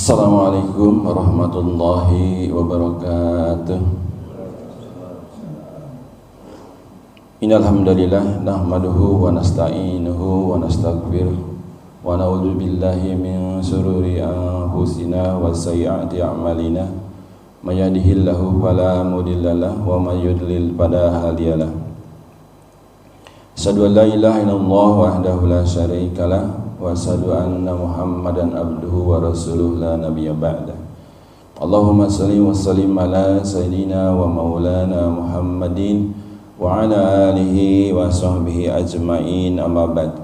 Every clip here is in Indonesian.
Assalamualaikum warahmatullahi wabarakatuh. Innal hamdalillah nahmaduhu wa nasta'inuhu wa nastaghfiruh wa na'udzu billahi min shururi anfusina wa sayyiati a'malina may yahdihillahu fala mudhillalah wa may yudlil fala hadiyalah. Asyhadu an la ilaha illallah wahdahu la syarikalah wa asyhadu anna Muhammadan abduhu wa rasuluh la nabiyya ba'da. Allahumma shalli wa sallim ala sayyidina wa maulana Muhammadin wa ala alihi wa sahbihi ajma'in, amma ba'd.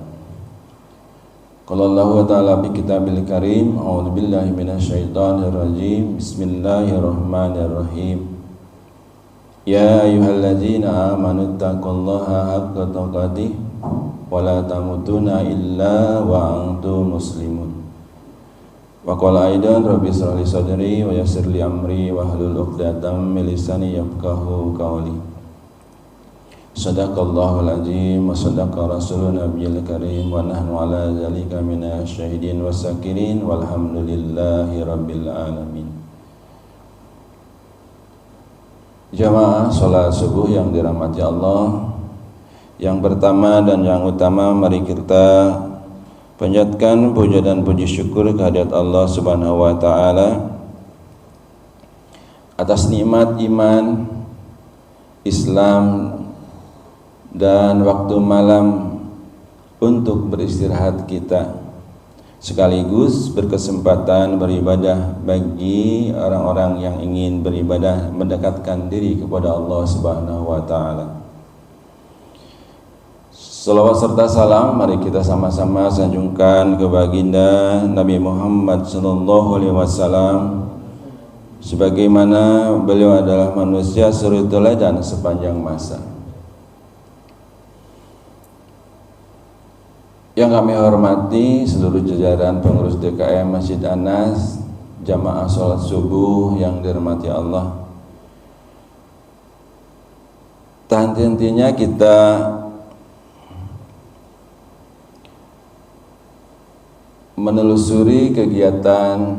Qala Allah ta'ala fi kitabil karim, a'udzu billahi minasyaitonir rajim. Bismillahirrahmanirrahim. Ya ayyuhalladzina amanu taqullaha haqqa tuqatih wa la tamutunna illa wa antum muslimun. Wa qala aidan rabbi shrah li sadri wa yassir li amri wa hlul 'uqdatam min lisani yafqahu qawli. Shadaqallahul azim wa shadaqa rasulun nabiyil karim wa nahnu ala zalika minasyahidin wasyakirin walhamdulillahi rabbil alamin. Jamaah salat subuh yang dirahmati Allah, yang pertama dan yang utama mari kita panjatkan puja dan puji syukur kehadirat Allah Subhanahu wa taala atas nikmat iman, Islam dan waktu malam untuk beristirahat kita, sekaligus berkesempatan beribadah bagi orang-orang yang ingin beribadah mendekatkan diri kepada Allah Subhanahu wa taala. Salawat serta salam mari kita sama-sama sanjungkan ke baginda Nabi Muhammad sallallahu alaihi wasallam, sebagaimana beliau adalah manusia suri teladan sepanjang masa. Yang kami hormati seluruh jajaran pengurus DKM Masjid Anas, jamaah sholat subuh yang dirahmati Allah. Tak henti-hentinya kita menelusuri kegiatan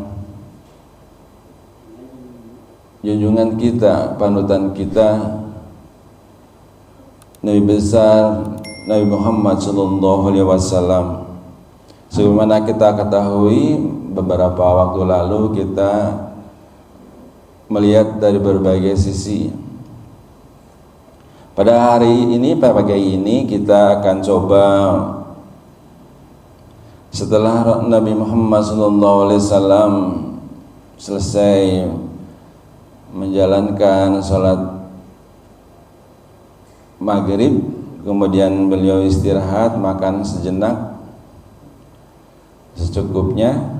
junjungan kita, panutan kita, Nabi besar Nabi Muhammad sallallahu alaihi wasallam. Sebagaimana kita ketahui, beberapa waktu lalu kita melihat dari berbagai sisi. Pada pagi ini kita akan coba, setelah Nabi Muhammad sallallahu alaihi wasallam selesai menjalankan salat maghrib, kemudian beliau istirahat, makan sejenak secukupnya,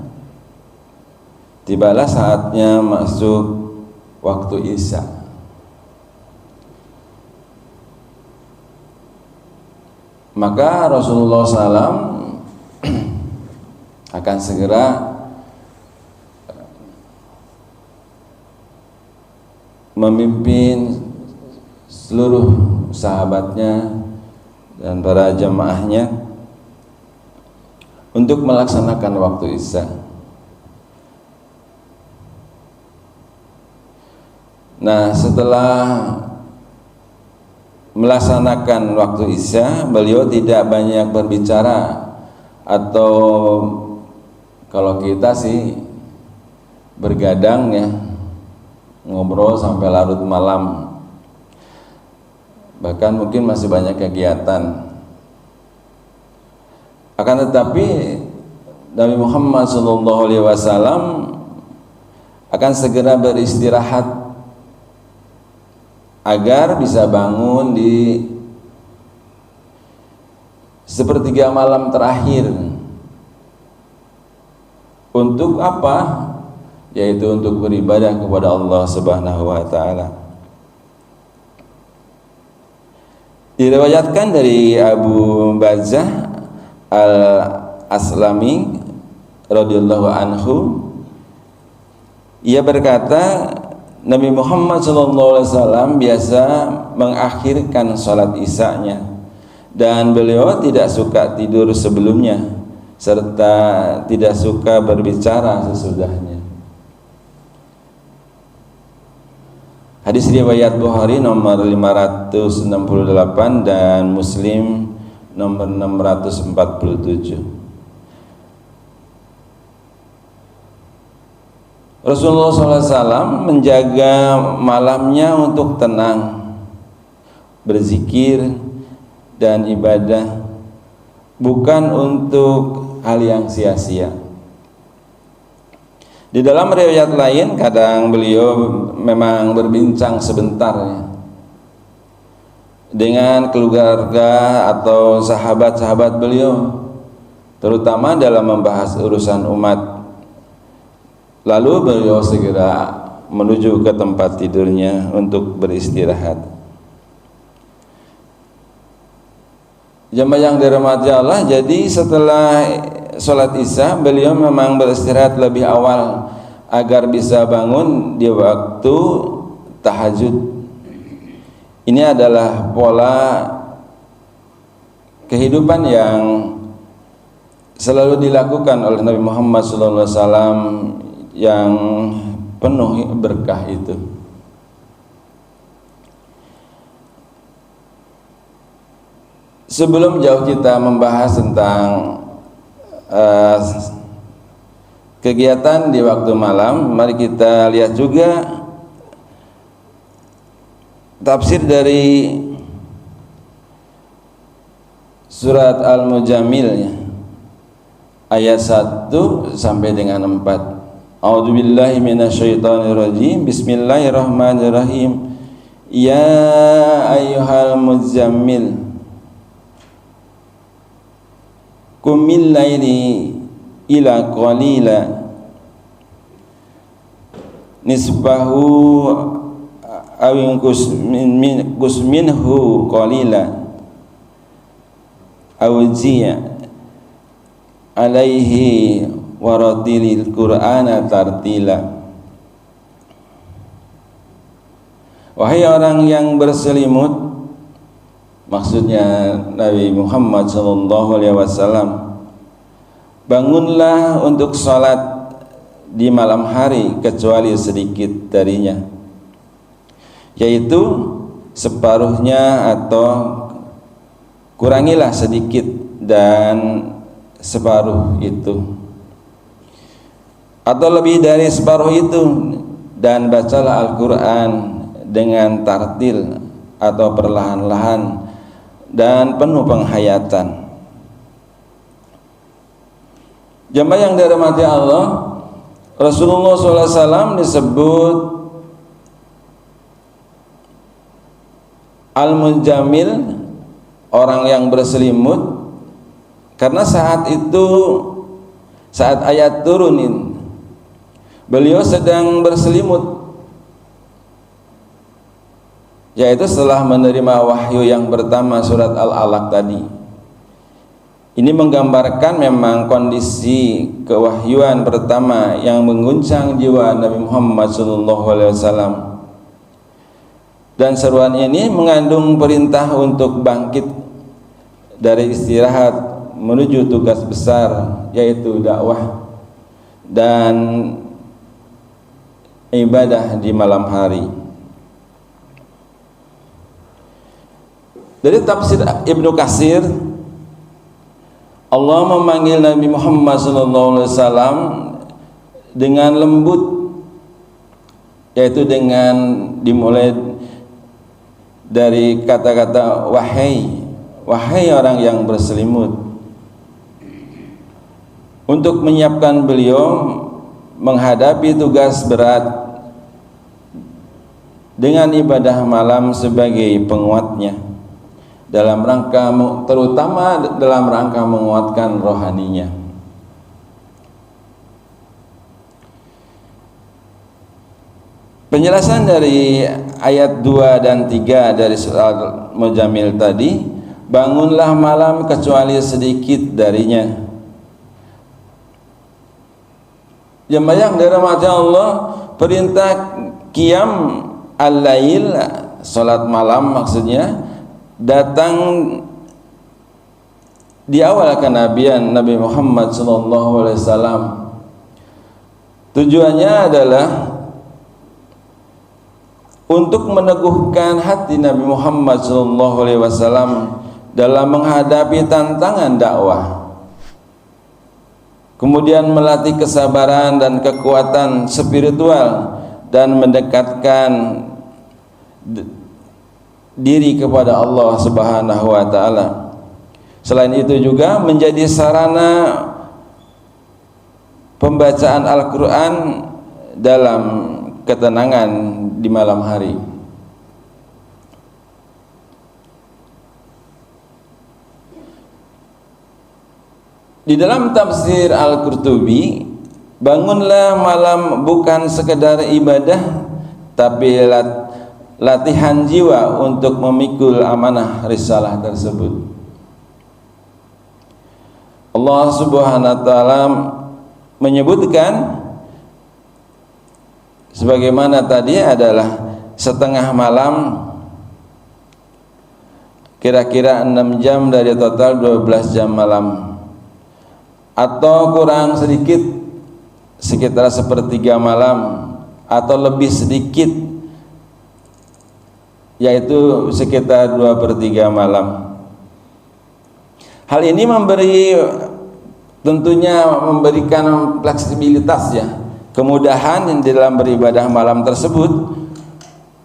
tibalah saatnya masuk waktu Isya. Maka Rasulullah SAW akan segera memimpin seluruh sahabatnya dan para jamaahnya untuk melaksanakan waktu Isya. Nah, setelah melaksanakan waktu Isya, beliau tidak banyak berbicara, atau kalau kita sih bergadang ya, ngobrol sampai larut malam. Bahkan mungkin masih banyak kegiatan. Akan tetapi Nabi Muhammad SAW akan segera beristirahat agar bisa bangun di sepertiga malam terakhir. Untuk apa? Yaitu untuk beribadah kepada Allah Subhanahu wa taala. Diriwayatkan dari Abu Bazzah Al-Aslami radhiyallahu anhu, ia berkata, Nabi Muhammad SAW biasa mengakhirkan sholat isya-nya, dan beliau tidak suka tidur sebelumnya serta tidak suka berbicara sesudahnya. Hadis riwayat Bukhari nomor 568 dan Muslim nomor 647. Rasulullah SAW menjaga malamnya untuk tenang, berzikir dan ibadah, bukan untuk hal yang sia-sia. Di dalam riwayat lain kadang beliau memang berbincang sebentar dengan keluarga atau sahabat-sahabat beliau, terutama dalam membahas urusan umat. Lalu beliau segera menuju ke tempat tidurnya untuk beristirahat. Jemaah yang dirahmati Allah, jadi setelah sholat isya beliau memang beristirahat lebih awal agar bisa bangun di waktu tahajud. Ini adalah pola kehidupan yang selalu dilakukan oleh Nabi Muhammad SAW yang penuh berkah itu. Sebelum jauh kita membahas tentang kegiatan di waktu malam, mari kita lihat juga tafsir dari surat Al-Mujammil ayat 1 sampai dengan 4. A'udzubillahi minasyaitonirrajim. Bismillahirrahmanirrahim. Ya ayyuhal muzammil qumil laili ila qalila nisbahu aw inqus minhu qalila aw ziya alaihi waratilil Qur'ana tartila. Wahai orang yang berselimut, maksudnya Nabi Muhammad SAW, bangunlah untuk sholat di malam hari kecuali sedikit darinya, yaitu separuhnya atau kurangilah sedikit dan separuh itu, atau lebih dari separuh itu, dan bacalah Al-Quran dengan tartil atau perlahan-lahan dan penuh penghayatan. Jemaah yang dirahmati Allah, Rasulullah SAW disebut Al-Mujammil, orang yang berselimut, karena saat itu, saat ayat turunin, beliau sedang berselimut, yaitu setelah menerima wahyu yang pertama surat Al-Alaq tadi. Ini menggambarkan memang kondisi kewahyuan pertama yang mengguncang jiwa Nabi Muhammad SAW. Dan seruan ini mengandung perintah untuk bangkit dari istirahat menuju tugas besar, yaitu dakwah dan ibadah di malam hari. Dari tafsir Ibnu Katsir, Allah memanggil Nabi Muhammad SAW dengan lembut, yaitu dengan dimulai dari kata-kata wahai orang yang berselimut, untuk menyiapkan beliau menghadapi tugas berat dengan ibadah malam sebagai penguatnya, dalam rangka, terutama dalam rangka menguatkan rohaninya. Penjelasan dari ayat 2 dan 3 dari surat Mujammil tadi, bangunlah malam kecuali sedikit darinya. Jemaah yang dirahmati Allah, perintah qiyam al-lail, salat malam maksudnya, datang di awal kenabian Nabi Muhammad SAW. Tujuannya adalah untuk meneguhkan hati Nabi Muhammad SAW dalam menghadapi tantangan dakwah, kemudian melatih kesabaran dan kekuatan spiritual dan mendekatkan diri kepada Allah Subhanahu wa taala. Selain itu juga menjadi sarana pembacaan Al-Qur'an dalam ketenangan di malam hari. Di dalam tafsir Al-Qurtubi, bangunlah malam bukan sekedar ibadah, tapi latihan jiwa untuk memikul amanah risalah tersebut. Allah Subhanahu wa taala menyebutkan sebagaimana tadi adalah setengah malam, kira-kira 6 jam dari total 12 jam malam, atau kurang sedikit sekitar sepertiga malam, atau lebih sedikit yaitu sekitar 2/3 malam. Hal ini tentunya memberikan fleksibilitas, ya, kemudahan di dalam beribadah malam tersebut,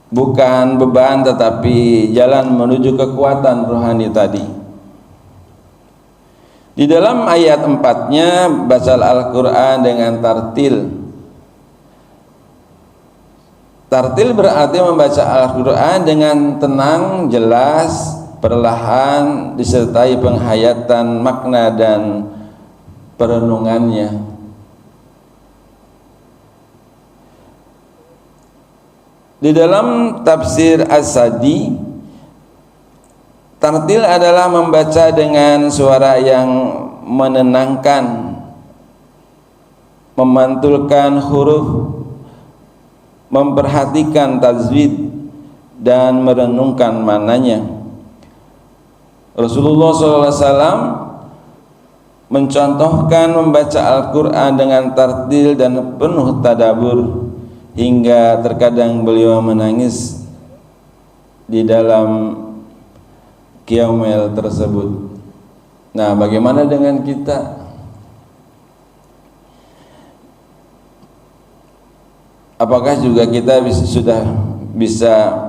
bukan beban tetapi jalan menuju kekuatan rohani tadi. Di dalam ayat 4-nya, baca Al-Quran dengan tartil. Tartil berarti membaca Al-Quran dengan tenang, jelas, perlahan, disertai penghayatan makna dan perenungannya. Di dalam tafsir As-Sadi, tartil adalah membaca dengan suara yang menenangkan, memantulkan huruf, memperhatikan tajwid, dan merenungkan maknanya. Rasulullah SAW mencontohkan membaca Al-Quran dengan tartil dan penuh tadabbur, hingga terkadang beliau menangis di dalam qiyamul tersebut. Nah, bagaimana dengan kita? Apakah juga kita sudah bisa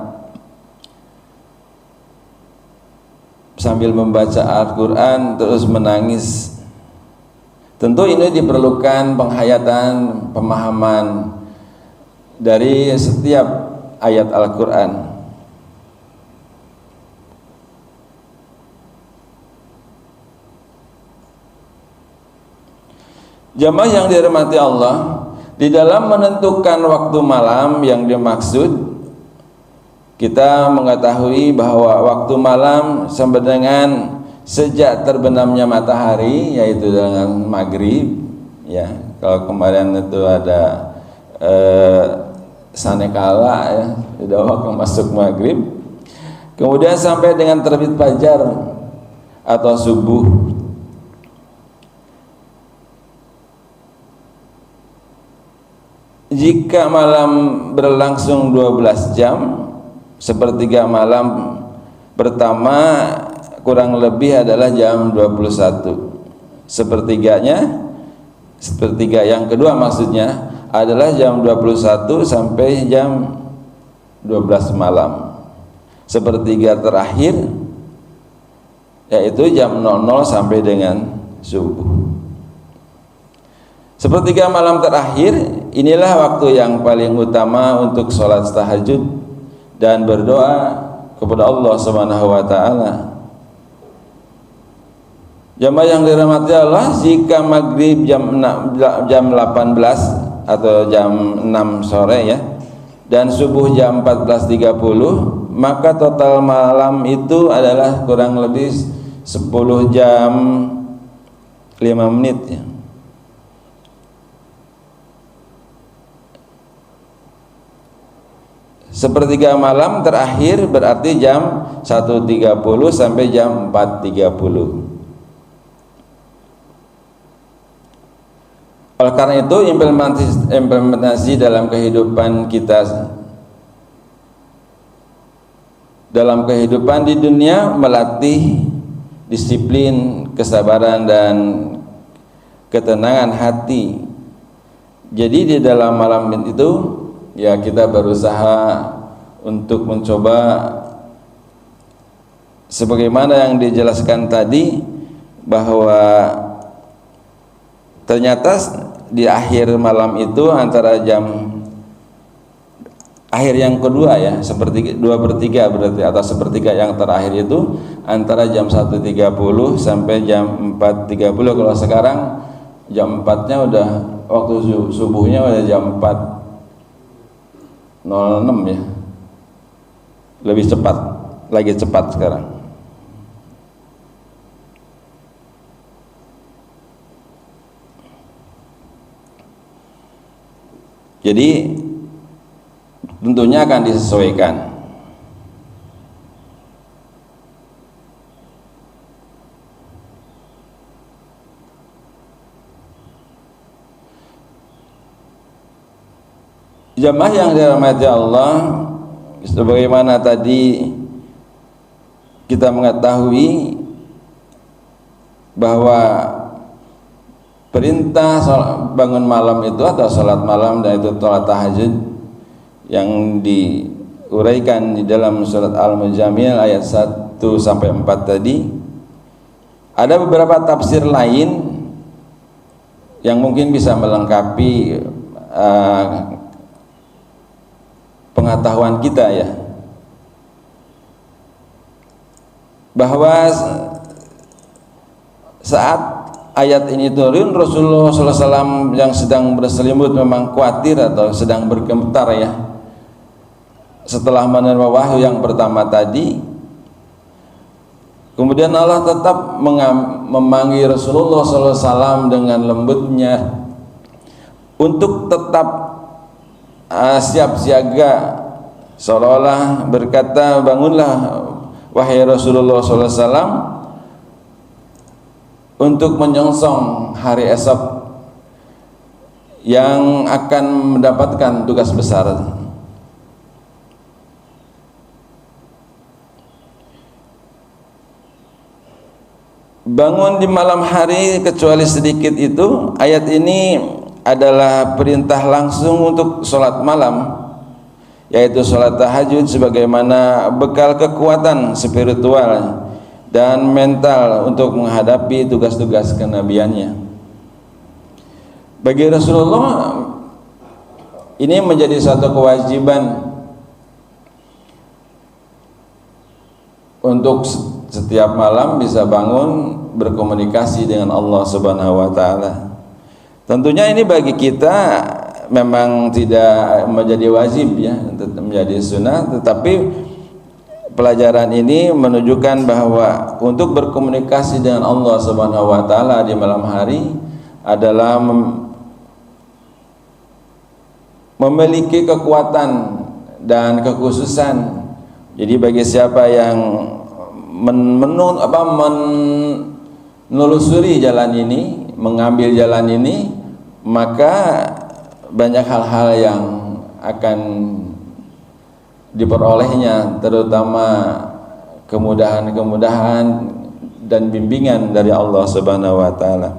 sambil membaca Al-Quran terus menangis? Tentu ini diperlukan penghayatan, pemahaman dari setiap ayat Al-Quran. Jamaah yang dirahmati Allah, di dalam menentukan waktu malam yang dimaksud, kita mengetahui bahwa waktu malam sama dengan sejak terbenamnya matahari, yaitu dengan maghrib, ya. Kalau kemarin itu ada sanekala, ya, sudah waktu masuk maghrib, kemudian sampai dengan terbit fajar atau subuh. Jika malam berlangsung 12 jam, sepertiga malam pertama kurang lebih adalah jam 21. Sepertiga yang kedua maksudnya adalah jam 21 sampai jam 12 malam. Sepertiga terakhir yaitu jam 00 sampai dengan subuh. Sepertiga malam terakhir inilah waktu yang paling utama untuk sholat tahajud dan berdoa kepada Allah Subhanahu wa taala. Jamaah yang dirahmati Allah, jika maghrib jam 18 atau jam 6 sore, ya, dan subuh jam 14.30, maka total malam itu adalah kurang lebih 10 jam 5 menit, ya. Sepertiga malam terakhir berarti jam 1.30 sampai jam 4.30. Oleh karena itu implementasi dalam kehidupan kita dalam kehidupan di dunia melatih disiplin, kesabaran dan ketenangan hati. Jadi di dalam malam itu ya kita berusaha untuk mencoba sebagaimana yang dijelaskan tadi, bahwa ternyata di akhir malam itu antara jam akhir yang kedua ya, seperti 2/3 berarti, atau sepertiga yang terakhir itu antara jam 1.30 sampai jam 4.30. Kalau sekarang jam 4-nya udah, waktu subuhnya udah jam 4.06 ya, lebih cepat, lagi cepat sekarang. Jadi tentunya akan disesuaikan. Jamaah yang dirahmati Allah, sebagaimana tadi kita mengetahui bahwa perintah bangun malam itu atau salat malam dan itu salat tahajud yang diuraikan di dalam surat Al-Muzammil ayat 1 sampai 4 tadi, ada beberapa tafsir lain yang mungkin bisa melengkapi pengetahuan kita ya, bahwa saat ayat ini turun, Rasulullah SAW yang sedang berselimut memang khawatir atau sedang bergemetar ya, setelah menerima wahyu yang pertama tadi. Kemudian Allah tetap memanggil Rasulullah SAW dengan lembutnya untuk tetap siap siaga, seolah-olah berkata, bangunlah wahai Rasulullah SAW untuk menyongsong hari esok yang akan mendapatkan tugas besar. Bangun di malam hari kecuali sedikit itu, ayat ini adalah perintah langsung untuk sholat malam, yaitu sholat tahajud sebagaimana bekal kekuatan spiritual dan mental untuk menghadapi tugas-tugas kenabiannya. Bagi Rasulullah ini menjadi satu kewajiban untuk setiap malam bisa bangun berkomunikasi dengan Allah Subhanahu wa taala. Tentunya ini bagi kita memang tidak menjadi wajib ya, menjadi sunnah, tetapi pelajaran ini menunjukkan bahwa untuk berkomunikasi dengan Allah Subhanahu wa taala di malam hari adalah memiliki kekuatan dan kekhususan. Jadi bagi siapa yang menelusuri jalan ini, mengambil jalan ini, maka banyak hal-hal yang akan diperolehnya, terutama kemudahan-kemudahan dan bimbingan dari Allah Subhanahu wa taala.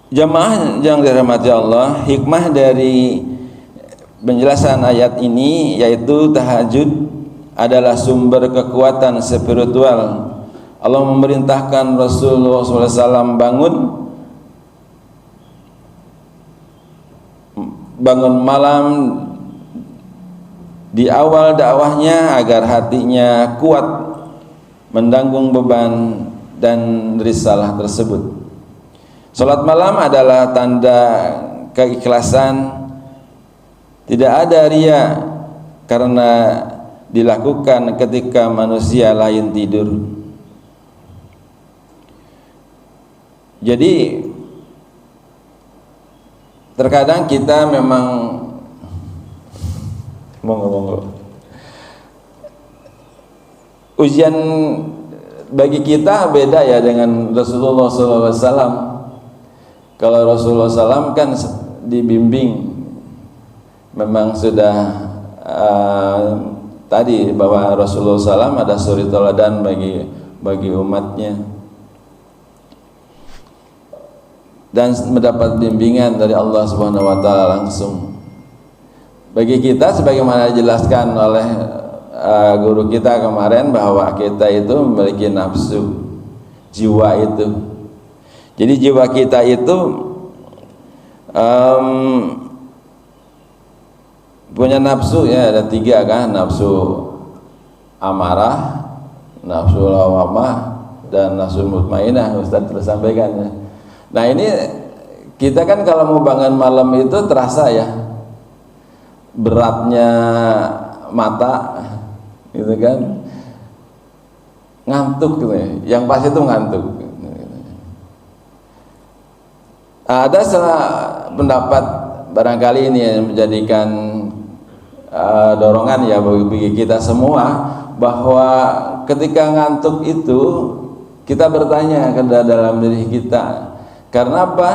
Jamaah yang dirahmati Allah, hikmah dari penjelasan ayat ini yaitu tahajud adalah sumber kekuatan spiritual. Allah memerintahkan Rasulullah SAW bangun malam di awal dakwahnya agar hatinya kuat menanggung beban dan risalah tersebut. Salat malam adalah tanda keikhlasan, tidak ada ria karena dilakukan ketika manusia lain tidur. Jadi terkadang kita memang ujian bagi kita beda ya dengan Rasulullah SAW. Kalau Rasulullah SAW kan dibimbing, memang sudah tadi bahwa Rasulullah SAW ada suri teladan bagi umatnya dan mendapat bimbingan dari Allah Subhanahu wa taala langsung. Bagi kita sebagaimana dijelaskan oleh guru kita kemarin bahwa kita itu memiliki nafsu, jiwa itu. Jadi jiwa kita itu punya nafsu ya, ada 3 kan, nafsu amarah, nafsu lawamah, dan nafsu mutmainah. Ustaz terus sampaikan ya. Nah ini kita kan kalau mau bangun malam itu terasa ya beratnya mata gitu kan, ngantuk gitu ya. Yang pasti itu ngantuk. Ada salah pendapat barangkali ini yang menjadikan dorongan ya bagi kita semua, bahwa ketika ngantuk itu kita bertanya ke dalam diri kita, karena apa?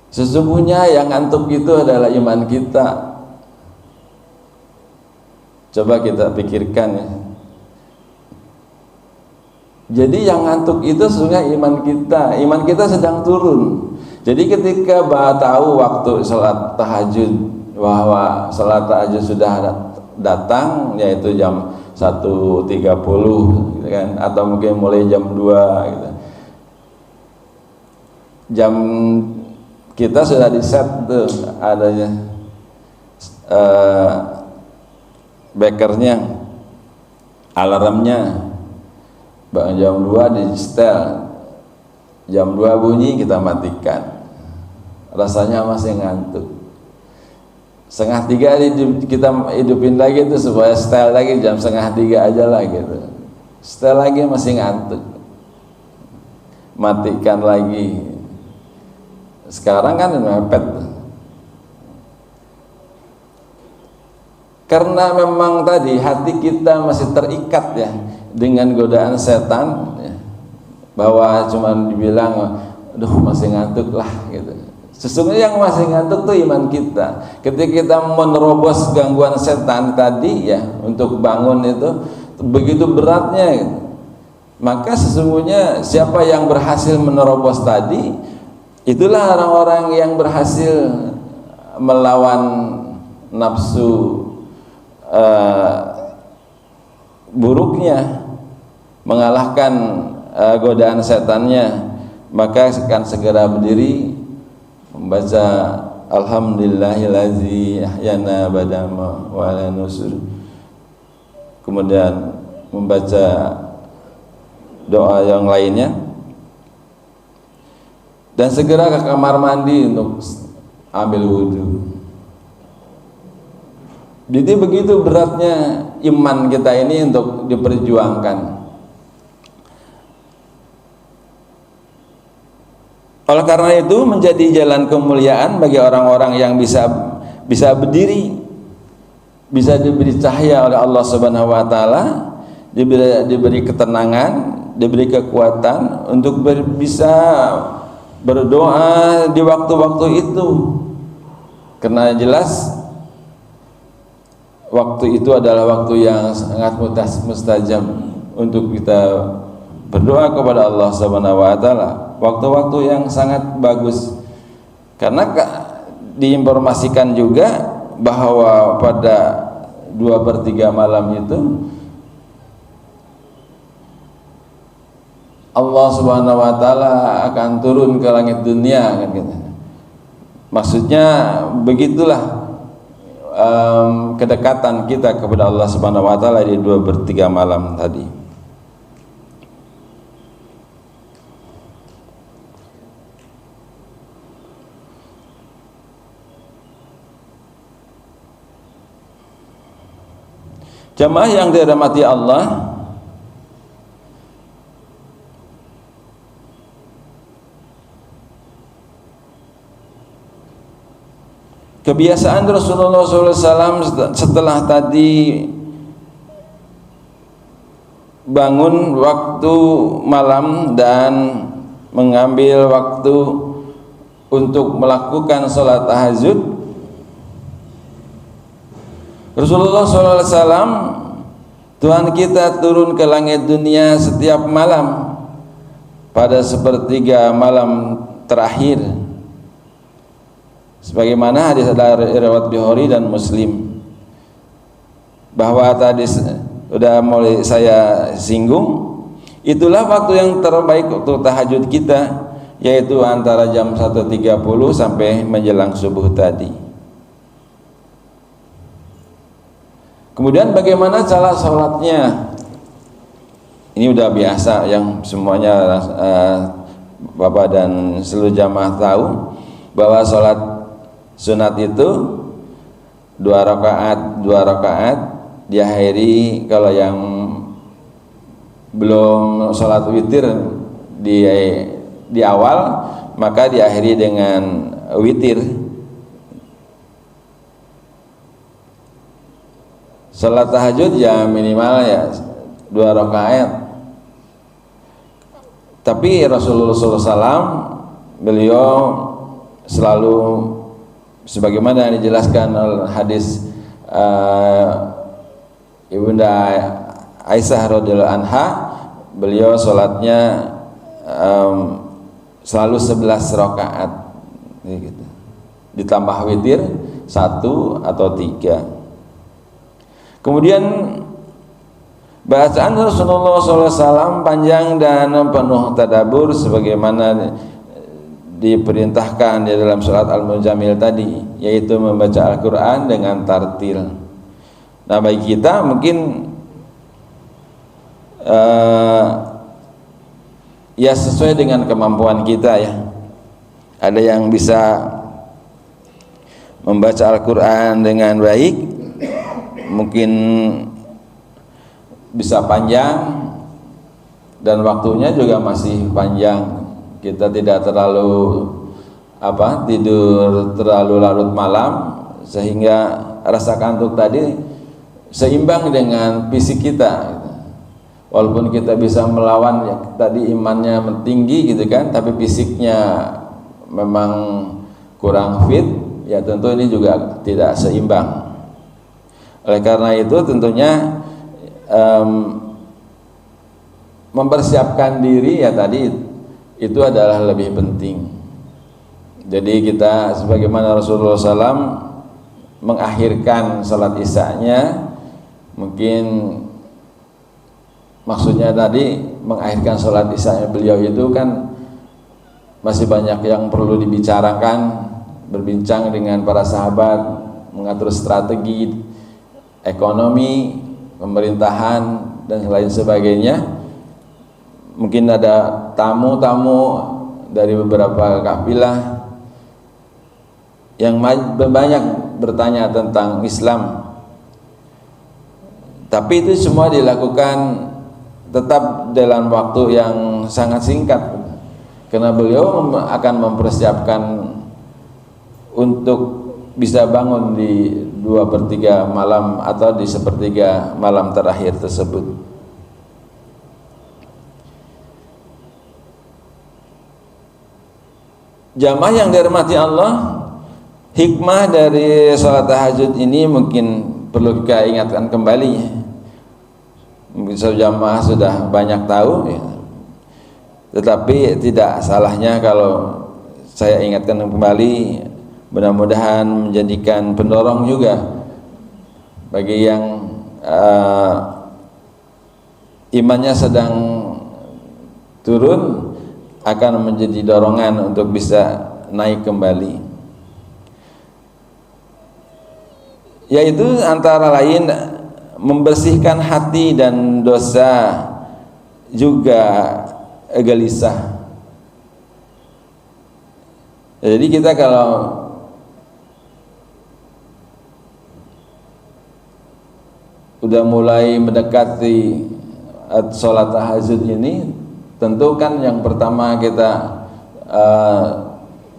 Sesungguhnya yang ngantuk itu adalah iman kita. Coba kita pikirkan ya. Jadi yang ngantuk itu sesungguhnya iman kita sedang turun. Jadi ketika tahu waktu sholat tahajud, bahwa sholat tahajud sudah datang, yaitu jam 1.30 gitu kan, atau mungkin mulai jam 2 gitu. Jam kita sudah di set tuh adanya bekernya, alarmnya, jam 2 di setel, jam 2 bunyi kita matikan, rasanya masih ngantuk. 2:30 kita hidupin lagi itu supaya setel lagi jam 2:30 aja lah gitu, setel lagi masih ngantuk, matikan lagi. Sekarang kan mepet, karena memang tadi hati kita masih terikat ya dengan godaan setan ya, bahwa cuma dibilang aduh masih ngantuk lah gitu. Sesungguhnya yang masih ngantuk tuh iman kita. Ketika kita menerobos gangguan setan tadi ya, untuk bangun itu begitu beratnya gitu. Maka sesungguhnya siapa yang berhasil menerobos tadi, itulah orang-orang yang berhasil melawan nafsu buruknya, mengalahkan godaan setannya. Maka akan segera berdiri membaca alhamdulillahillazi ahyana badama wa ala nusur, kemudian membaca doa yang lainnya, dan segera ke kamar mandi untuk ambil wudhu. Jadi begitu beratnya iman kita ini untuk diperjuangkan. Oleh karena itu menjadi jalan kemuliaan bagi orang-orang yang bisa berdiri, bisa diberi cahaya oleh Allah Subhanahu wa taala, diberi ketenangan, diberi kekuatan untuk bisa berdoa di waktu-waktu itu. Karena jelas waktu itu adalah waktu yang sangat mustajab untuk kita berdoa kepada Allah Subhanahu wa taala. Waktu-waktu yang sangat bagus, karena diinformasikan juga bahwa pada 2/3 malam itu Allah Subhanahu wa taala akan turun ke langit dunia kan gitu. Maksudnya begitulah kedekatan kita kepada Allah Subhanahu wa taala di 2/3 malam tadi. Jamaah yang dirahmati Allah, kebiasaan Rasulullah SAW setelah tadi bangun waktu malam dan mengambil waktu untuk melakukan sholat tahajud. Rasulullah SAW, Tuhan kita turun ke langit dunia setiap malam pada sepertiga malam terakhir, sebagaimana hadis dari riwayat Bukhari dan Muslim, bahwa tadi sudah mulai saya singgung, itulah waktu yang terbaik untuk tahajud kita, yaitu antara jam 1.30 sampai menjelang subuh tadi. Kemudian bagaimana cara sholatnya? Ini udah biasa yang semuanya Bapak dan seluruh jamaah tahu bahwa sholat sunat itu 2 rakaat diakhiri, kalau yang belum sholat witir di awal maka diakhiri dengan witir. Sholat tahajud ya minimal ya 2 rakaat. Tapi Rasulullah SAW beliau selalu, sebagaimana yang dijelaskan oleh hadis Ibunda Aisyah radhiyallahu anha, beliau sholatnya selalu 11 rakaat gitu. Ditambah witir 1 atau 3. Kemudian bacaan Rasulullah SAW panjang dan penuh tadabbur, sebagaimana diperintahkan di dalam surat Al-Muzammil tadi, yaitu membaca Al-Quran dengan tartil. Nah, bagi kita mungkin ya sesuai dengan kemampuan kita ya. Ada yang bisa membaca Al-Quran dengan baik, mungkin bisa panjang dan waktunya juga masih panjang. Kita tidak terlalu tidur terlalu larut malam, sehingga rasa kantuk tadi seimbang dengan fisik kita. Walaupun kita bisa melawan ya, tadi imannya tinggi gitu kan, tapi fisiknya memang kurang fit, ya tentu ini juga tidak seimbang. Oleh karena itu tentunya mempersiapkan diri ya tadi itu adalah lebih penting. Jadi kita sebagaimana Rasulullah SAW mengakhirkan salat isya-nya, mungkin maksudnya tadi mengakhirkan salat isya beliau itu kan masih banyak yang perlu dibicarakan, berbincang dengan para sahabat, mengatur strategi ekonomi, pemerintahan dan lain sebagainya. Mungkin ada tamu-tamu dari beberapa kafilah yang banyak bertanya tentang Islam. Tapi itu semua dilakukan tetap dalam waktu yang sangat singkat, karena beliau akan mempersiapkan untuk bisa bangun di 2/3 malam atau di 1/3 malam terakhir tersebut. Jamaah yang dirahmati Allah, hikmah dari salat tahajud ini mungkin perlu kita ingatkan kembali. Mungkin jamaah sudah banyak tahu ya. Tetapi tidak salahnya kalau saya ingatkan kembali, mudah-mudahan menjadikan pendorong juga bagi yang imannya sedang turun, akan menjadi dorongan untuk bisa naik kembali. Yaitu antara lain membersihkan hati dan dosa, juga gelisah. Jadi kita kalau udah mulai mendekati sholat tahajud ini, tentu kan yang pertama kita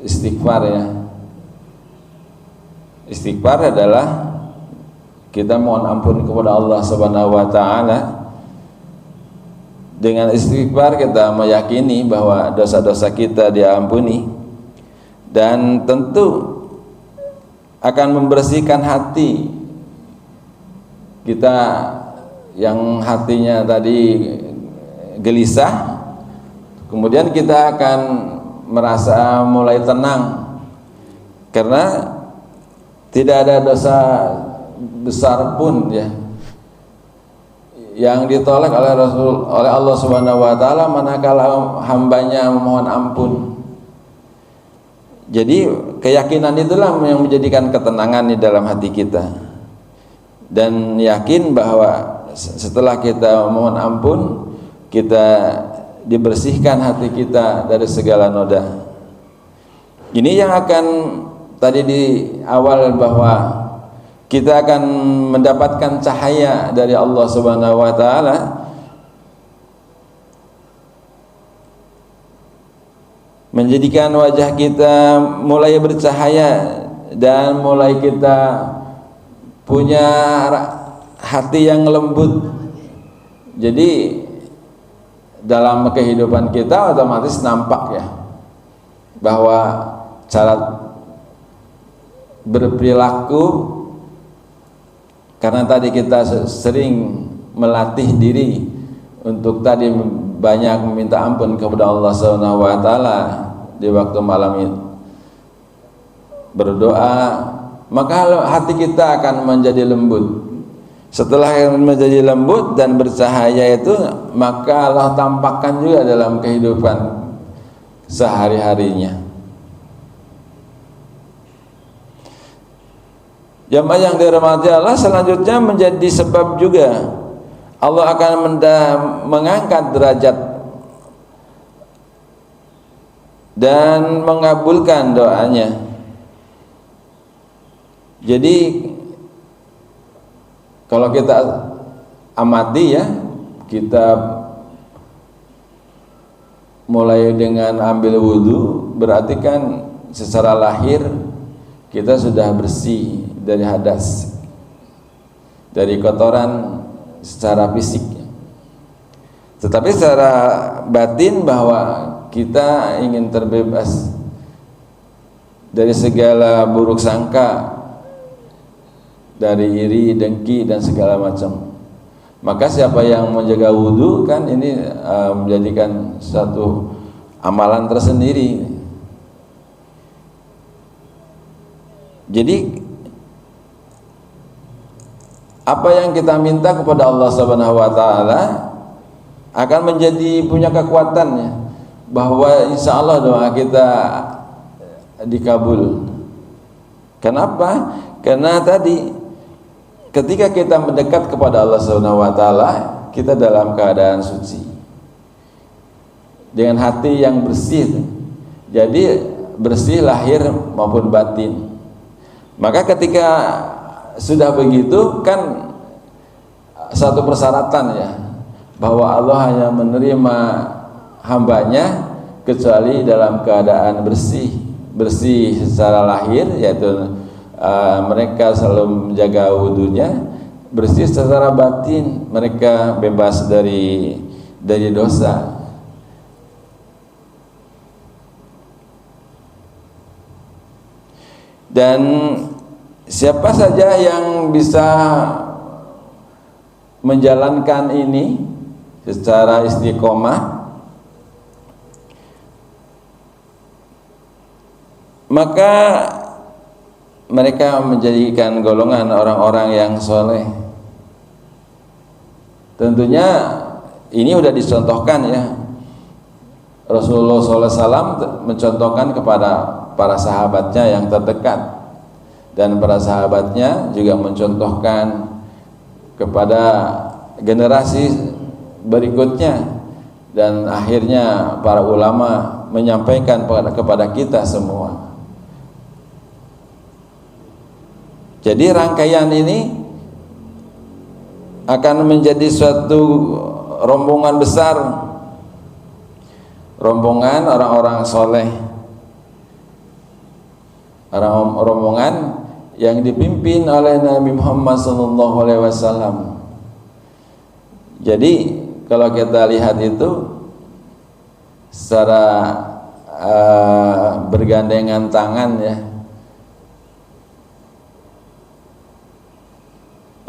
istighfar ya. Istighfar adalah kita mohon ampun kepada Allah Subhanahu wa taala Dengan istighfar kita meyakini bahwa dosa-dosa kita diampuni, dan tentu akan membersihkan hati kita yang hatinya tadi gelisah. Kemudian kita akan merasa mulai tenang, karena tidak ada dosa besar pun ya yang ditolak oleh Allah Subhanahu wa taala manakala hambanya memohon ampun. Jadi keyakinan itulah yang menjadikan ketenangan di dalam hati kita, dan yakin bahwa setelah kita mohon ampun, kita dibersihkan hati kita dari segala noda. Ini yang akan tadi di awal bahwa kita akan mendapatkan cahaya dari Allah Subhanahu wa taala, menjadikan wajah kita mulai bercahaya dan mulai kita punya hati yang lembut. Jadi dalam kehidupan kita otomatis nampak ya bahwa cara berperilaku, karena tadi kita sering melatih diri untuk tadi banyak meminta ampun kepada Allah Subhanahu wa taala di waktu malam itu, berdoa, maka hati kita akan menjadi lembut. Setelah menjadi lembut dan bercahaya itu, maka Allah tampakkan juga dalam kehidupan sehari-harinya. Jamaah yang dirahmati Allah, selanjutnya menjadi sebab juga Allah akan mengangkat derajat dan mengabulkan doanya. Jadi kalau kita amati ya, kita mulai dengan ambil wudhu, berarti kan secara lahir kita sudah bersih dari hadas, dari kotoran secara fisik. Tetapi secara batin bahwa kita ingin terbebas dari segala buruk sangka, dari iri, dengki dan segala macam. Maka siapa yang menjaga wudhu kan ini menjadikan satu amalan tersendiri. Jadi apa yang kita minta kepada Allah Subhanahu wa taala akan menjadi punya kekuatannya, bahwa insya Allah doa kita dikabul. Kenapa? Karena tadi ketika kita mendekat kepada Allah Subhanahu wa taala, kita dalam keadaan suci, dengan hati yang bersih. Jadi bersih lahir maupun batin. Maka ketika sudah begitu kan satu persyaratan ya, bahwa Allah hanya menerima hambanya kecuali dalam keadaan bersih. Bersih secara lahir, yaitu mereka selalu menjaga wudhunya. Bersih secara batin, mereka bebas dari dosa. Dan siapa saja yang bisa menjalankan ini secara istiqomah, maka mereka menjadikan golongan orang-orang yang soleh. Tentunya ini sudah dicontohkan ya, Rasulullah SAW mencontohkan kepada para sahabatnya yang terdekat, dan para sahabatnya juga mencontohkan kepada generasi berikutnya, dan akhirnya para ulama menyampaikan kepada kita semua. Jadi rangkaian ini akan menjadi suatu rombongan besar, rombongan orang-orang soleh, rombongan yang dipimpin oleh Nabi Muhammad SAW. Jadi kalau kita lihat itu secara bergandengan tangan ya,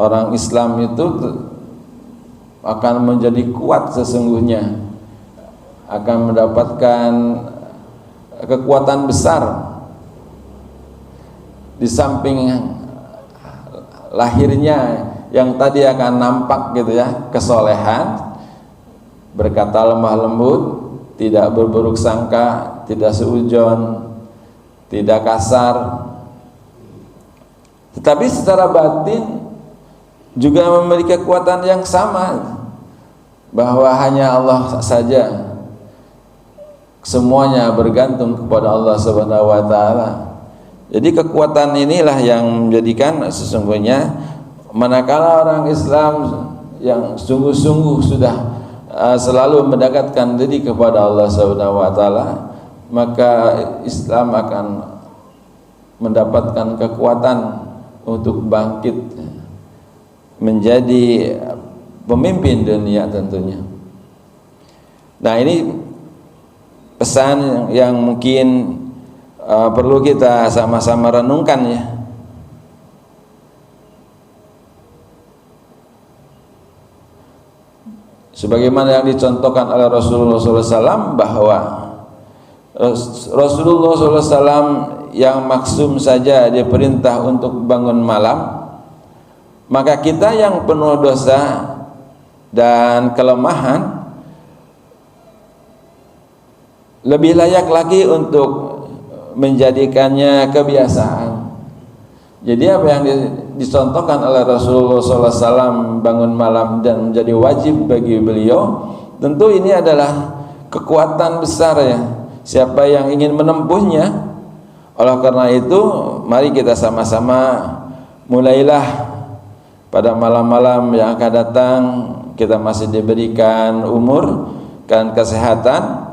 orang Islam itu akan menjadi kuat sesungguhnya, akan mendapatkan kekuatan besar di samping lahirnya yang tadi akan nampak gitu ya, kesolehan, berkata lemah lembut, tidak berburuk sangka, tidak seujon, tidak kasar. Tetapi secara batin juga memiliki kekuatan yang sama, bahwa hanya Allah saja, semuanya bergantung kepada Allah Subhanahu wa taala. Jadi kekuatan inilah yang menjadikan sesungguhnya manakala orang Islam yang sungguh-sungguh sudah selalu mendekatkan diri kepada Allah Subhanahu wa taala, maka Islam akan mendapatkan kekuatan untuk bangkit menjadi pemimpin dunia tentunya. Nah, ini pesan yang mungkin perlu kita sama-sama renungkan ya. Sebagaimana yang dicontohkan oleh Rasulullah SAW, bahwa Rasulullah SAW yang maksum saja dia perintah untuk bangun malam, maka kita yang penuh dosa dan kelemahan lebih layak lagi untuk menjadikannya kebiasaan. Jadi apa yang dicontohkan oleh Rasulullah SAW bangun malam dan menjadi wajib bagi beliau, tentu ini adalah kekuatan besar ya, siapa yang ingin menempuhnya. Oleh karena itu, mari kita sama-sama mulailah pada malam-malam yang akan datang. Kita masih diberikan umur dan kesehatan,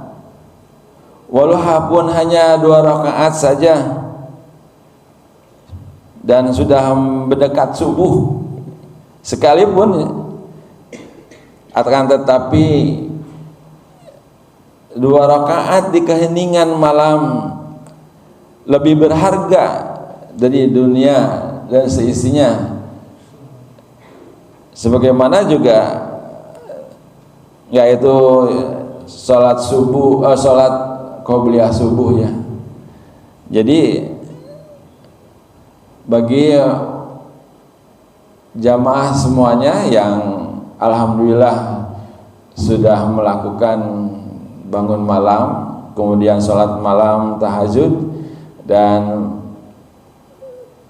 walaupun hanya 2 rakaat saja, dan sudah mendekat subuh sekalipun, akan tetapi 2 rakaat di keheningan malam lebih berharga dari dunia dan seisinya. Sebagaimana juga yaitu sholat subuh, sholat qobliyah subuh ya. Jadi bagi jamaah semuanya yang alhamdulillah sudah melakukan bangun malam, kemudian sholat malam tahajud, dan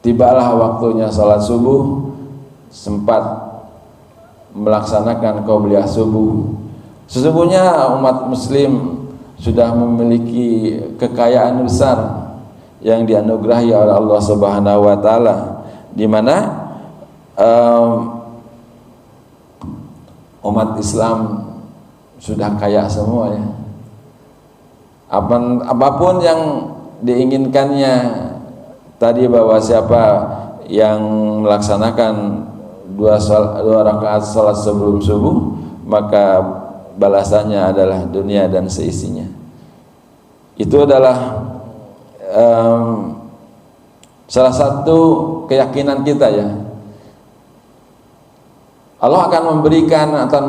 tibalah waktunya sholat subuh, sempat melaksanakan qobliyah subuh. Sesungguhnya umat muslim sudah memiliki kekayaan besar yang dianugerahi oleh Allah Subhanahu wa taala, di mana umat Islam sudah kaya semua ya. Apapun yang diinginkannya tadi, bahwa siapa yang melaksanakan 2 rakaat salat sebelum subuh, maka balasannya adalah dunia dan seisinya. Itu adalah salah satu keyakinan kita ya. Allah akan memberikan atau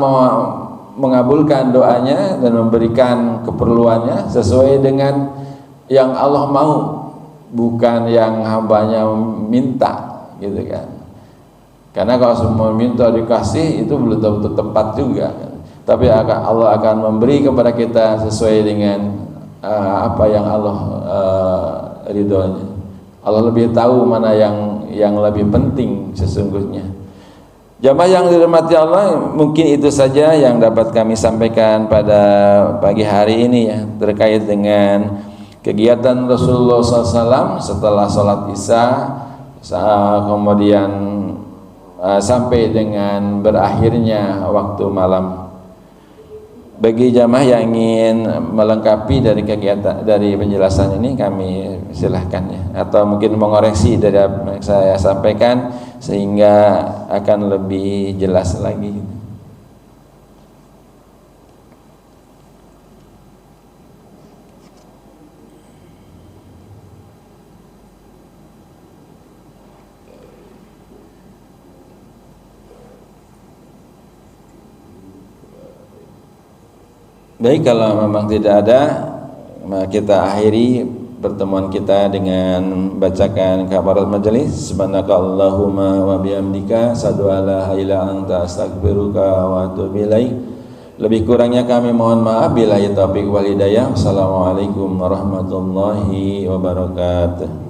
mengabulkan doanya dan memberikan keperluannya sesuai dengan yang Allah mau, bukan yang hambanya minta gitu kan. Karena kalau semua minta dikasih itu belum tentu tepat juga kan. Tapi Allah akan memberi kepada kita sesuai dengan apa yang Allah ridhonya. Allah lebih tahu mana yang lebih penting sesungguhnya. Jamaah yang dirahmati Allah, mungkin itu saja yang dapat kami sampaikan pada pagi hari ini ya, terkait dengan kegiatan Rasulullah SAW setelah sholat Isya, kemudian sampai dengan berakhirnya waktu malam. Bagi jamaah yang ingin melengkapi dari kegiatan, dari penjelasan ini, kami silahkan ya, atau mungkin mengoreksi dari apa yang saya sampaikan sehingga akan lebih jelas lagi. Baik, kalau memang tidak ada, maka kita akhiri pertemuan kita dengan bacakan kafarat majelis. Subhanakallahumma wa bihamdika asyhadu an la ilaha illa anta astaghfiruka wa atubu ilaik. Lebih kurangnya kami mohon maaf. Billahi taufiq wal hidayah. Wassalamualaikum warahmatullahi wabarakatuh.